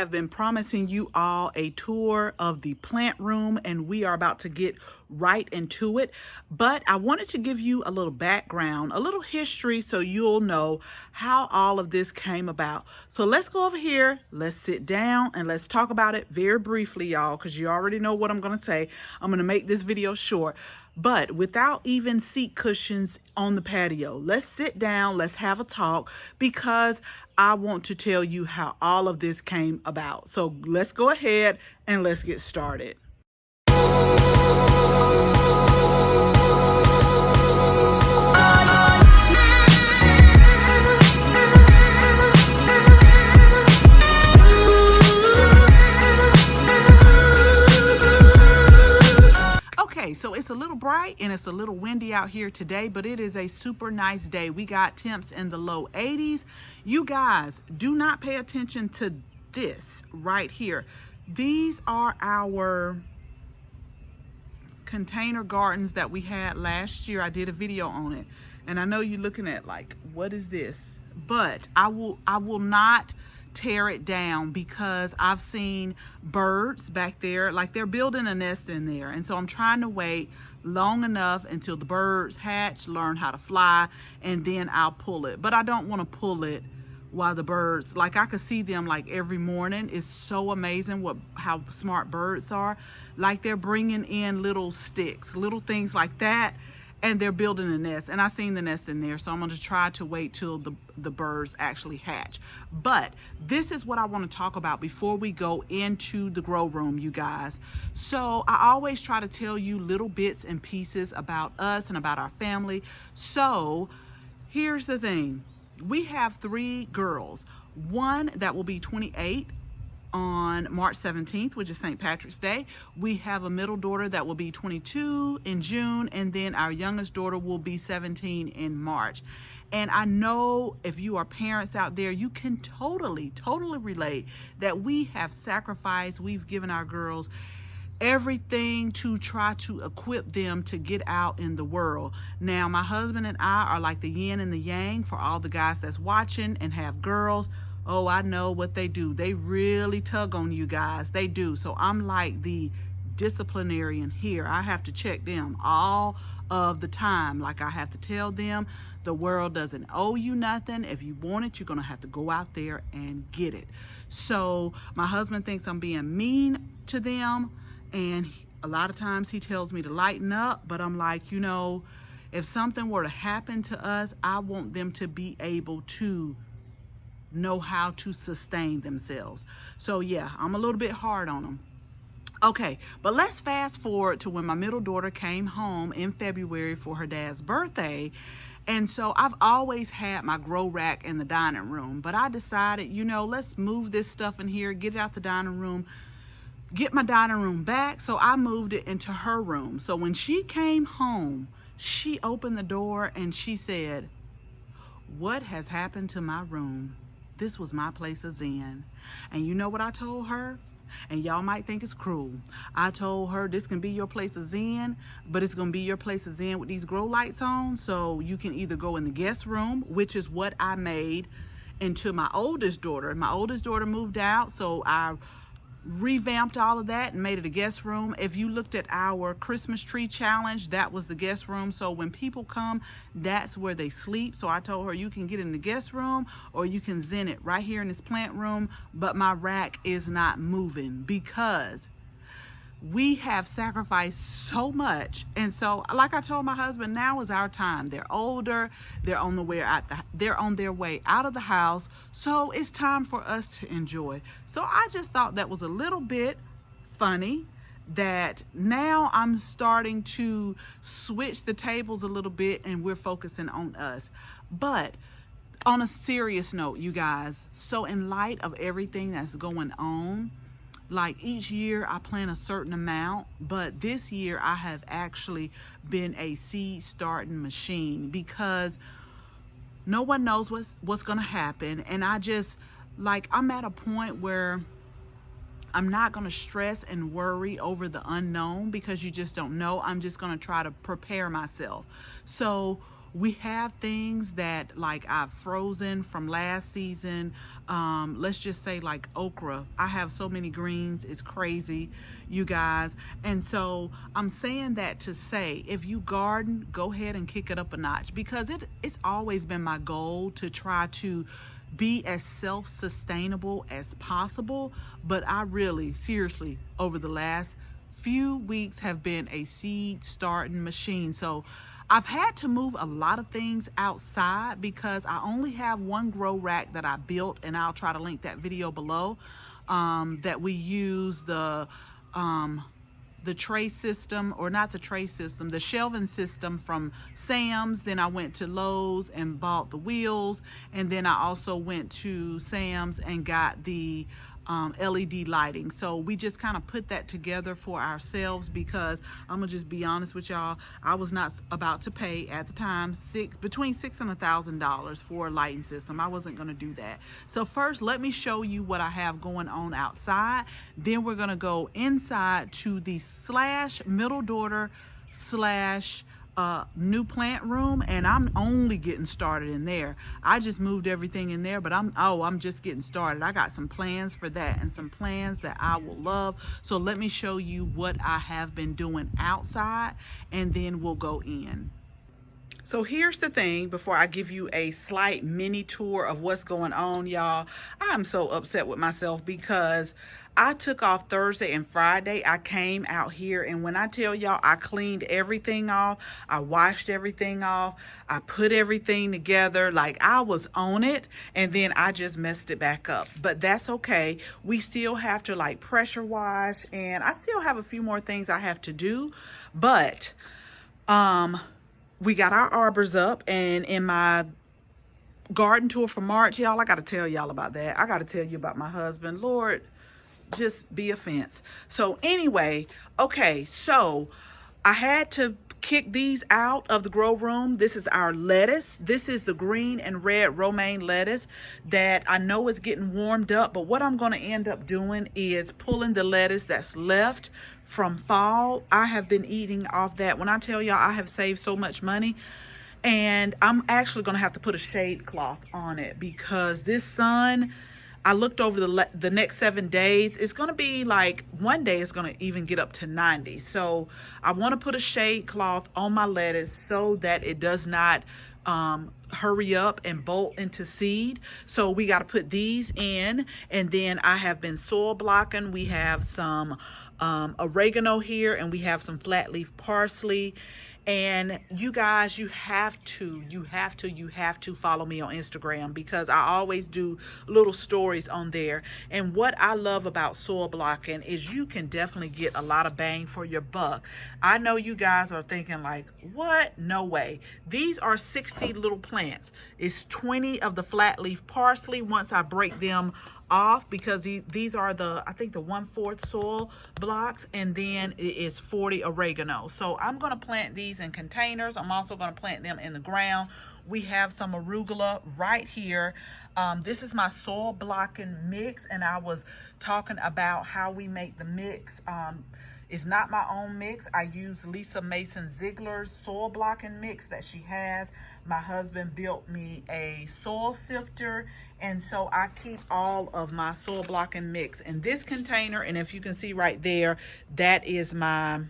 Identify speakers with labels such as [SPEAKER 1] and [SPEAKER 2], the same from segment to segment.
[SPEAKER 1] have been promising you all a tour of the plant room, and we are about to get right into it. But I wanted to give you a little background, a little history, so you'll know how all of this came about. So let's go over here, let's sit down, and let's talk about it very briefly, y'all, because you already know what I'm going to say. I'm going to make this video short. But without even seat cushions on the patio, let's sit down, let's have a talk, because I want to tell you how all of this came about. So let's go ahead and let's get started. So it's a little bright and it's a little windy out here today, but it is a super nice day. We got temps in the low 80s. You guys, do not pay attention to this right here. These are our container gardens that we had last year. I did a video on it, and I know you're looking at like, what is this? But I will not tear it down, because I've seen birds back there, like they're building a nest in there, and so I'm trying to wait long enough until the birds hatch, learn how to fly, and then I'll pull it. But I don't want to pull it while the birds, like I could see them like every morning. It's so amazing how smart birds are. Like they're bringing in little sticks, little things like that, and they're building a nest, and I seen the nest in there. So I'm going to try to wait till the birds actually hatch. But this is what I want to talk about before we go into the grow room, you guys. So I always try to tell you little bits and pieces about us and about our family. So here's the thing. We have 3 girls, one that will be 28 on March 17th, which is St. Patrick's Day. We have a middle daughter that will be 22 in June, and then our youngest daughter will be 17 in March. And I know if you are parents out there, you can totally relate that we have sacrificed. We've given our girls everything to try to equip them to get out in the world. Now, my husband and I are like the yin and the yang for all the guys that's watching and have girls. Oh, I know what they do. They really tug on you guys. They do. So I'm like the disciplinarian here. I have to check them all of the time. Like I have to tell them the world doesn't owe you nothing. If you want it, you're going to have to go out there and get it. So my husband thinks I'm being mean to them, and a lot of times he tells me to lighten up, but I'm like, you know, if something were to happen to us, I want them to be able to know how to sustain themselves. So yeah, I'm a little bit hard on them. Okay, but let's fast forward to when my middle daughter came home in February for her dad's birthday. And so I've always had my grow rack in the dining room, but I decided, you know, let's move this stuff in here, get it out the dining room, get my dining room back. So I moved it into her room. So when she came home, she opened the door and she said, "What has happened to my room? This was my place of zen." And you know what I told her? And y'all might think it's cruel. I told her, this can be your place of zen, but it's going to be your place of zen with these grow lights on. So you can either go in the guest room, which is what I made into my oldest daughter. My oldest daughter moved out, so I revamped all of that and made it a guest room. If you looked at our Christmas tree challenge, that was the guest room. So when people come, that's where they sleep. So I told her, you can get in the guest room or you can zen it right here in this plant room, but my rack is not moving because we have sacrificed so much. And so like I told my husband, now is our time. They're older, they're on their way out of the house, so it's time for us to enjoy. So I just thought that was a little bit funny that now I'm starting to switch the tables a little bit and we're focusing on us. But on a serious note, you guys, so in light of everything that's going on, like each year I plan a certain amount, but this year I have actually been a seed starting machine, because no one knows what's going to happen. And I just, like, I'm at a point where I'm not going to stress and worry over the unknown, because you just don't know. I'm just going to try to prepare myself. So we have things that like I've frozen from last season. Let's just say like okra. I have so many greens, it's crazy, you guys. And so I'm saying that to say, if you garden, go ahead and kick it up a notch, because it's always been my goal to try to be as self-sustainable as possible. But I really, seriously, over the last few weeks have been a seed starting machine. So I've had to move a lot of things outside because I only have one grow rack that I built, and I'll try to link that video below, that we use the tray system, or not the tray system, the shelving system from Sam's. Then I went to Lowe's and bought the wheels, and then I also went to Sam's and got the LED lighting. So we just kind of put that together for ourselves, because I'm gonna just be honest with y'all, I was not about to pay at the time between $600 and $1,000 for a lighting system. I wasn't gonna do that. So first, let me show you what I have going on outside. Then we're gonna go inside to the middle daughter new plant room, and I'm only getting started in there. I just moved everything in there, but I'm just getting started. I got some plans for that, and some plans that I will love. So let me show you what I have been doing outside, and then we'll go in. So here's the thing, before I give you a slight mini tour of what's going on, y'all. I'm so upset with myself because I took off Thursday and Friday. I came out here, and when I tell y'all, I cleaned everything off. I washed everything off. I put everything together. Like, I was on it, and then I just messed it back up. But that's okay. We still have to like pressure wash, and I still have a few more things I have to do. But we got our arbors up, and in my garden tour for March, y'all, I got to tell y'all about that. I got to tell you about my husband. Lord, just be a fence. So anyway, okay, so I had to kick these out of the grow room. This is our lettuce. This is the green and red romaine lettuce that I know is getting warmed up, but what I'm going to end up doing is pulling the lettuce that's left from fall. I have been eating off that. When I tell y'all, I have saved so much money, and I'm actually going to have to put a shade cloth on it, because this sun, I looked over the next 7 days. It's going to be like, one day it's going to even get up to 90. So I want to put a shade cloth on my lettuce so that it does not hurry up and bolt into seed. So we got to put these in, and then I have been soil blocking. We have some oregano here, and we have some flat leaf parsley. And you guys, you have to follow me on Instagram, because I always do little stories on there. And what I love about soil blocking is you can definitely get a lot of bang for your buck. I know you guys are thinking like, what? No way. These are 60 little plants. It's 20 of the flat leaf parsley once I break them off, because these are I think the 1/4 soil blocks, and then it is 40 oregano. So I'm going to plant these in containers. I'm also going to plant them in the ground. We have some arugula right here. This is my soil blocking mix, and I was talking about how we make the mix. It's not my own mix. I use Lisa Mason Ziegler's soil blocking mix that she has. My husband built me a soil sifter, and so I keep all of my soil blocking mix in this container. And if you can see right there, that is my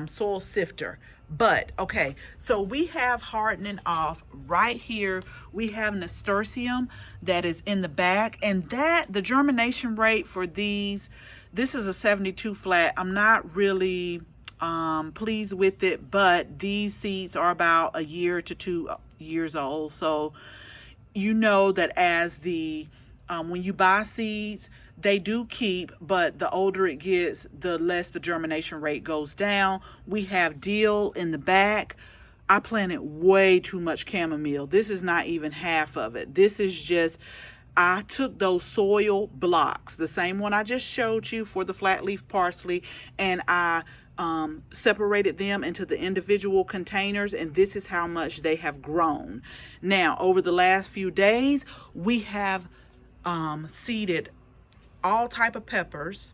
[SPEAKER 1] soil sifter. But okay, so we have hardening off right here. We have nasturtium that is in the back, and that the germination rate for these, this is a 72 flat. I'm not really pleased with it, but these seeds are about 1 year to 2 years old. So you know that as when you buy seeds, they do keep, but the older it gets, the less the germination rate goes down. We have dill in the back. I planted way too much chamomile. This is not even half of it. This is just, I took those soil blocks, the same one I just showed you for the flat leaf parsley, and I separated them into the individual containers, and this is how much they have grown. Now, over the last few days, we have seeded all type of peppers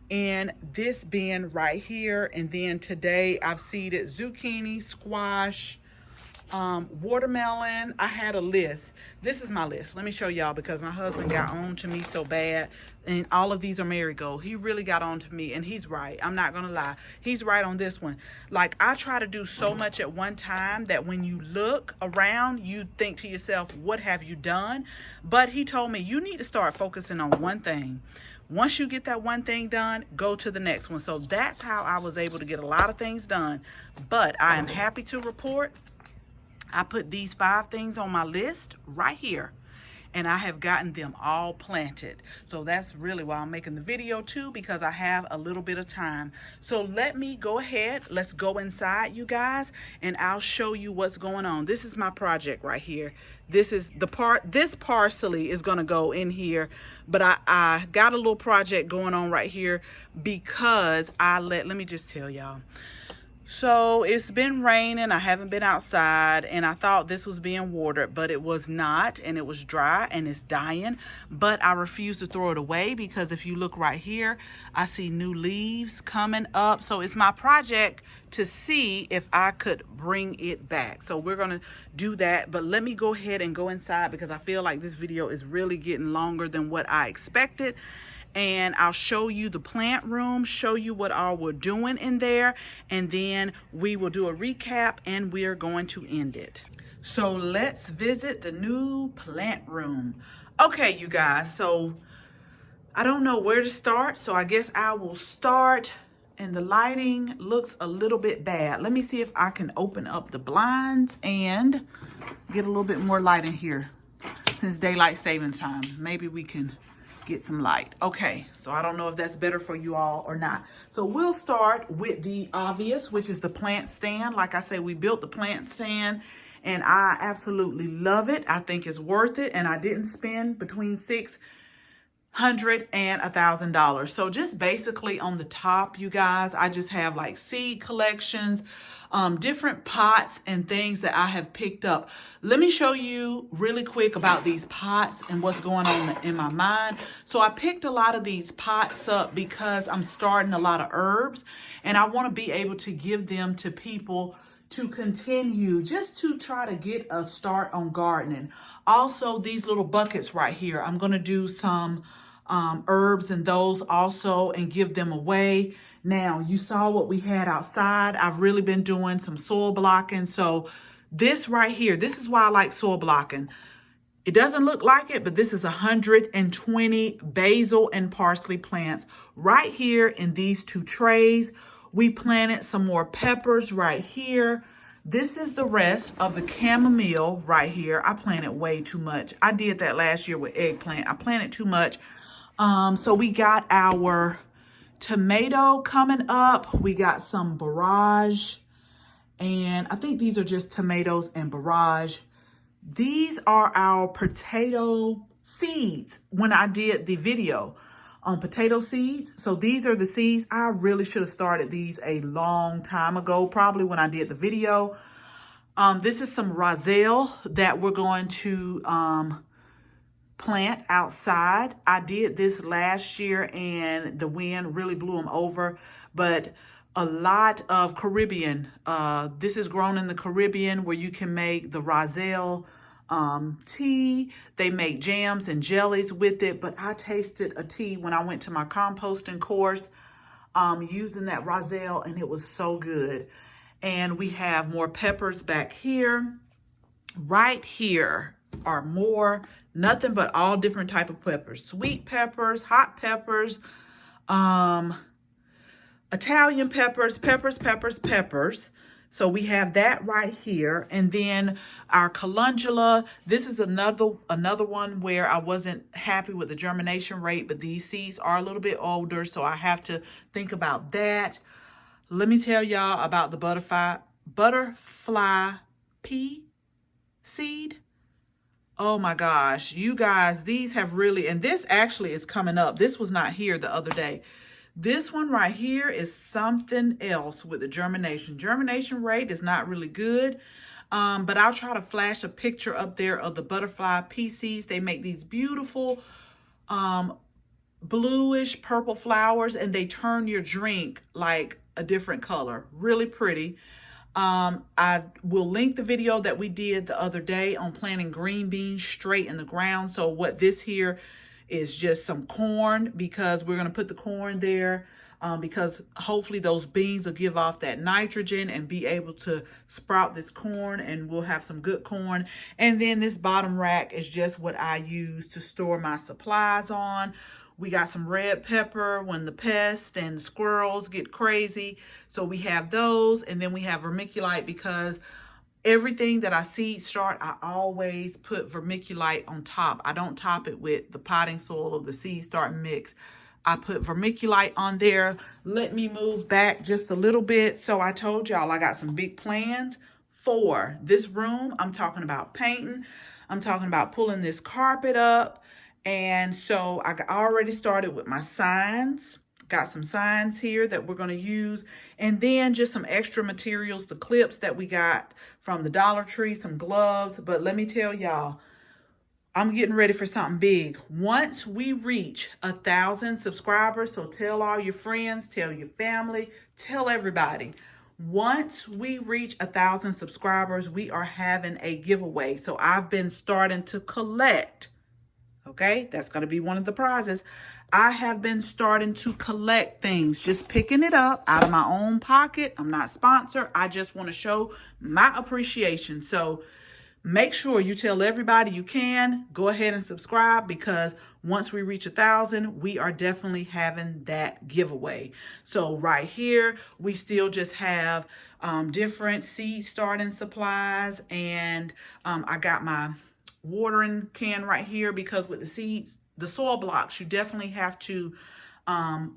[SPEAKER 1] in this bin right here, and then today I've seeded zucchini, squash, Watermelon. I had a list. This is my list. Let me show y'all, because my husband got on to me so bad, and all of these are marigold. He really got on to me, and he's right. I'm not gonna lie, he's right on this one. Like, I try to do so much at one time that when you look around, you think to yourself, what have you done? But he told me, you need to start focusing on one thing. Once you get that one thing done, go to the next one. So that's how I was able to get a lot of things done. But I am happy to report I put these 5 things on my list right here, and I have gotten them all planted. So that's really why I'm making the video too, because I have a little bit of time. So let me go ahead. Let's go inside, you guys, and I'll show you what's going on. This is my project right here. This is the part, this parsley is gonna go in here, but I got a little project going on right here because let me just tell y'all. So it's been raining, I haven't been outside, and I thought this was being watered, but it was not, and it was dry and it's dying. But I refuse to throw it away, because if you look right here, I see new leaves coming up. So it's my project to see if I could bring it back. So we're gonna do that, but let me go ahead and go inside, because I feel like this video is really getting longer than what I expected. And I'll show you the plant room, show you what all we're doing in there, and then we will do a recap and we're going to end it. So let's visit the new plant room. Okay, you guys, so I don't know where to start, so I guess I will start, and the lighting looks a little bit bad. Let me see if I can open up the blinds and get a little bit more light in here. Since daylight savings time, maybe we can get some light. Okay, so I don't know if that's better for you all or not. So we'll start with the obvious, which is the plant stand. Like I said, we built the plant stand, and I absolutely love it. I think it's worth it, and I didn't spend between $600 and $1,000. So just basically on the top, you guys, I just have like seed collections, different pots and things that I have picked up. Let me show you really quick about these pots and what's going on in my mind. So I picked a lot of these pots up because I'm starting a lot of herbs, and I want to be able to give them to people to continue, just to try to get a start on gardening. Also, these little buckets right here, I'm going to do some herbs and those also, and give them away. Now, you saw what we had outside. I've really been doing some soil blocking. So this right here, this is why I like soil blocking. It doesn't look like it, but this is 120 basil and parsley plants right here in these 2 trays. We planted some more peppers right here. This is the rest of the chamomile right here. I planted way too much. I did that last year with eggplant. I planted too much. So we got our tomato coming up. We got some barrage, and I think these are just tomatoes and barrage. These are our potato seeds when I did the video on potato seeds. So these are the seeds. I really should have started these a long time ago, probably when I did the video. This is some roselle that we're going to plant outside. I did this last year and the wind really blew them over, but a lot of Caribbean, this is grown in the Caribbean, where you can make the roselle tea. They make jams and jellies with it, but I tasted a tea when I went to my composting course using that roselle, and it was so good. And we have more peppers back here. Right here are more, nothing but all different type of peppers. Sweet peppers, hot peppers, Italian peppers, peppers. So we have that right here. And then our calendula. This is another one where I wasn't happy with the germination rate, but these seeds are a little bit older, so I have to think about that. Let me tell y'all about the butterfly pea seed. Oh my gosh, you guys, these have really, and this actually is coming up. This was not here the other day. This one right here is something else with the germination. Germination rate is not really good, but I'll try to flash a picture up there of the butterfly pea seeds. They make these beautiful bluish purple flowers, and they turn your drink like a different color. Really pretty. I will link the video that we did the other day on planting green beans straight in the ground. So what this here is just some corn, because we're going to put the corn there because hopefully those beans will give off that nitrogen and be able to sprout this corn, and we'll have some good corn. And then this bottom rack is just what I use to store my supplies on. We got some red pepper when the pests and squirrels get crazy. So we have those. And then we have vermiculite, because everything that I seed start, I always put vermiculite on top. I don't top it with the potting soil or the seed start mix. I put vermiculite on there. Let me move back just a little bit. So I told y'all I got some big plans for this room. I'm talking about painting. I'm talking about pulling this carpet up. And so I already started with my signs. Got some signs here that we're going to use. And then just some extra materials, the clips that we got from the Dollar Tree, some gloves. But let me tell y'all, I'm getting ready for something big. Once we reach 1,000 subscribers, so tell all your friends, tell your family, tell everybody. Once we reach 1,000 subscribers, we are having a giveaway. So I've been starting to collect. Okay, that's going to be one of the prizes. I have been starting to collect things, just picking it up out of my own pocket. I'm not sponsored. I just want to show my appreciation. So make sure you tell everybody you can. Go ahead and subscribe, because once we reach 1,000, we are definitely having that giveaway. So right here, we still just have different seed starting supplies. And I got my watering can right here, because with the seeds, the soil blocks, you definitely have to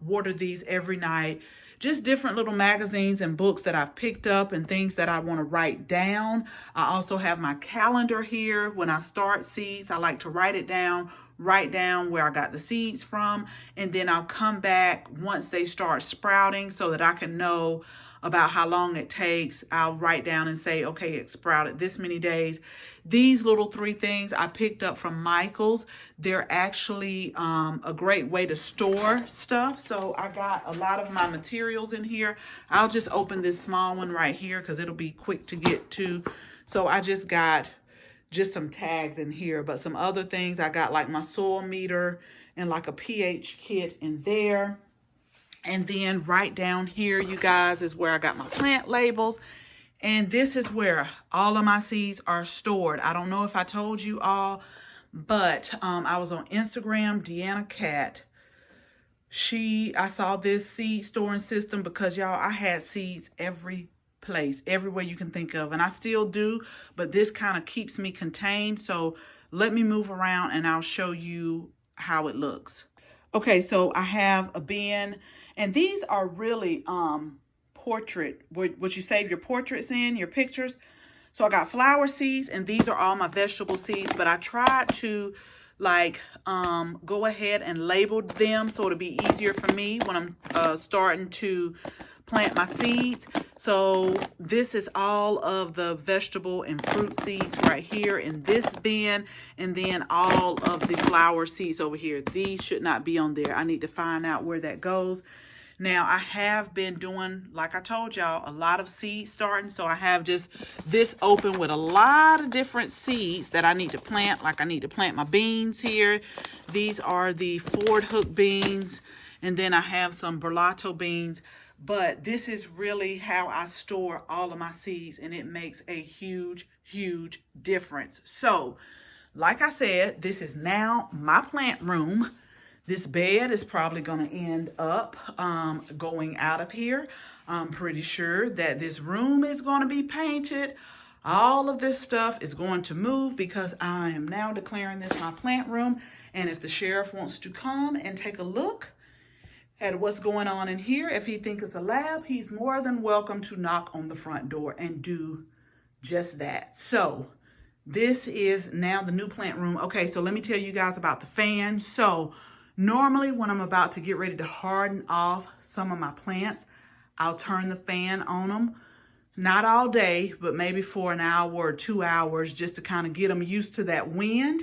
[SPEAKER 1] water these every night. Just different little magazines and books that I've picked up and things that I want to write down. I also have my calendar here. When I start seeds, I like to write it down, write down where I got the seeds from, and then I'll come back once they start sprouting so that I can know about how long it takes. I'll write down and say, okay, it sprouted this many days. These little 3 things I picked up from Michael's. They're actually a great way to store stuff. So I got a lot of my materials in here. I'll just open this small one right here because it'll be quick to get to. So I just got just some tags in here, but some other things I got, like my soil meter and like a pH kit in there. And then right down here, you guys, is where I got my plant labels. And this is where all of my seeds are stored. I don't know if I told you all, but I was on Instagram, Deanna Cat. I saw this seed storing system, because y'all, I had seeds every place, everywhere you can think of. And I still do, but this kind of keeps me contained. So let me move around and I'll show you how it looks. Okay, so I have a bin, and these are really portrait, what you save your portraits in, your pictures. So I got flower seeds, and these are all my vegetable seeds, but I tried to go ahead and label them so it'll be easier for me when I'm starting to plant my seeds. So this is all of the vegetable and fruit seeds right here in this bin, and then all of the flower seeds over here. These should not be on there. I need to find out where that goes. Now, I have been doing, like I told y'all, a lot of seed starting. So I have just this open with a lot of different seeds that I need to plant. Like I need to plant my beans here. These are the Ford Hook beans. And then I have some Berlato beans. But this is really how I store all of my seeds. And it makes a huge, huge difference. So, like I said, this is now my plant room. This bed is probably going to end up going out of here. I'm pretty sure that this room is going to be painted. All of this stuff is going to move, because I am now declaring this my plant room. And if the sheriff wants to come and take a look at what's going on in here, if he thinks it's a lab, he's more than welcome to knock on the front door and do just that. So this is now the new plant room. Okay, so let me tell you guys about the fan. So normally when I'm about to get ready to harden off some of my plants, I'll turn the fan on them. Not all day, but maybe for an hour or 2 hours, just to kind of get them used to that wind.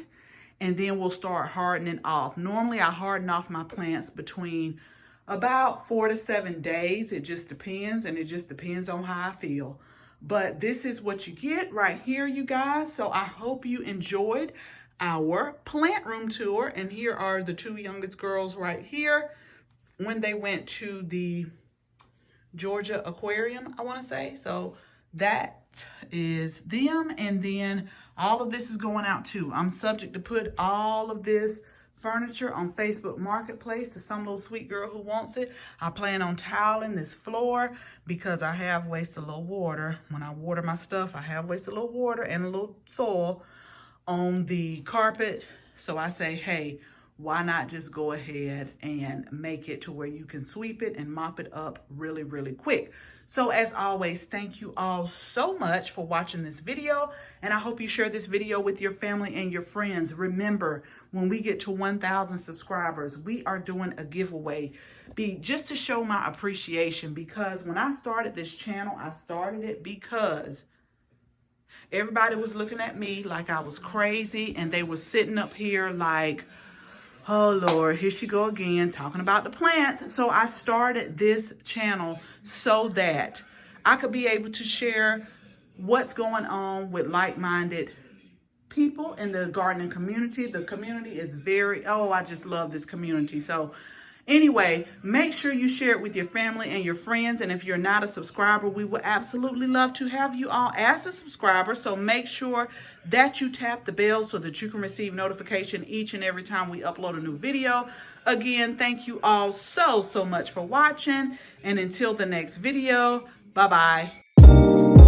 [SPEAKER 1] And then we'll start hardening off. Normally I harden off my plants between about 4 to 7 days. It just depends, and it just depends on how I feel. But this is what you get right here, you guys. So I hope you enjoyed our plant room tour. And here are the two youngest girls right here when they went to the Georgia Aquarium, I want to say. So that is them. And then all of this is going out too. I'm subject to put all of this furniture on Facebook Marketplace to some little sweet girl who wants it. I plan on tiling this floor because I have wasted a little water. When I water my stuff, I have wasted a little water and a little soil on the carpet. So I say, hey, why not just go ahead and make it to where you can sweep it and mop it up really, really quick. So as always, thank you all so much for watching this video. And I hope you share this video with your family and your friends. Remember, when we get to 1,000 subscribers, we are doing a giveaway just to show my appreciation. Because when I started this channel, I started it because everybody was looking at me like I was crazy. And they were sitting up here like, oh Lord, here she go again talking about the plants. So I started this channel so that I could be able to share what's going on with like-minded people in the gardening community. The community is I just love this community. So anyway, make sure you share it with your family and your friends. And if you're not a subscriber, we would absolutely love to have you all as a subscriber. So make sure that you tap the bell so that you can receive notification each and every time we upload a new video. Again, thank you all so much for watching. And until the next video, bye-bye.